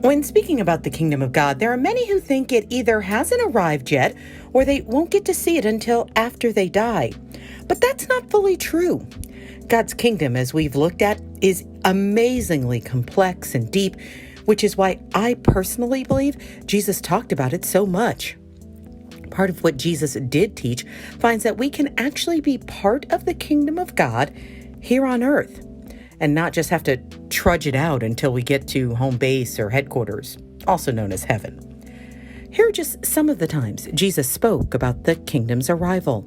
When speaking about the kingdom of God, there are many who think it either hasn't arrived yet or they won't get to see it until after they die. But that's not fully true. God's kingdom, as we've looked at, is amazingly complex and deep, which is why I personally believe Jesus talked about it so much. Part of what Jesus did teach finds that we can actually be part of the kingdom of God here on earth, and not just have to trudge it out until we get to home base or headquarters, also known as heaven. Here are just some of the times Jesus spoke about the kingdom's arrival.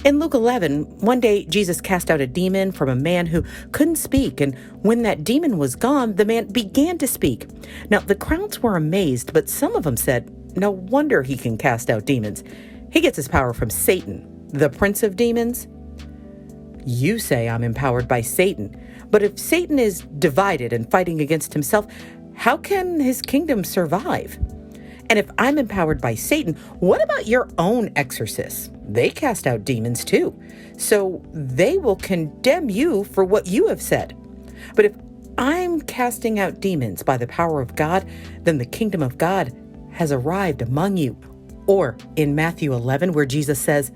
In Luke 11, one day Jesus cast out a demon from a man who couldn't speak, and when that demon was gone, the man began to speak. Now, the crowds were amazed, but some of them said, "No wonder he can cast out demons. He gets his power from Satan, the prince of demons." You say I'm empowered by Satan, but if Satan is divided and fighting against himself, how can his kingdom survive? And if I'm empowered by Satan, what about your own exorcists? They cast out demons too, so they will condemn you for what you have said. But if I'm casting out demons by the power of God, then the kingdom of God has arrived among you. Or in Matthew 11, where Jesus says,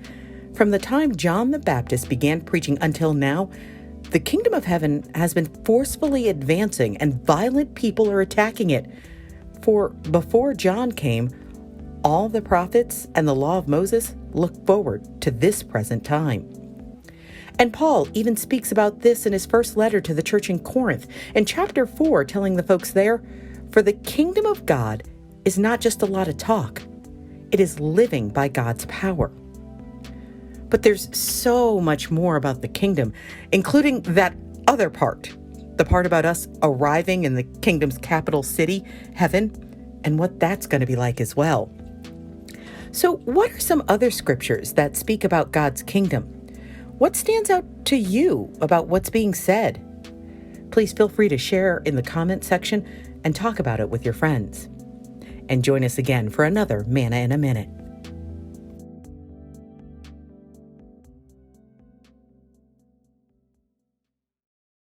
"From the time John the Baptist began preaching until now, the kingdom of heaven has been forcefully advancing and violent people are attacking it. For before John came, all the prophets and the law of Moses look forward to this present time." And Paul even speaks about this in his first letter to the church in Corinth, in chapter 4, telling the folks there, "For the kingdom of God is not just a lot of talk. It is living by God's power." But there's so much more about the kingdom, including that other part, the part about us arriving in the kingdom's capital city, heaven, and what that's going to be like as well. So what are some other scriptures that speak about God's kingdom? What stands out to you about what's being said? Please feel free to share in the comment section and talk about it with your friends. And join us again for another Manna in a Minute.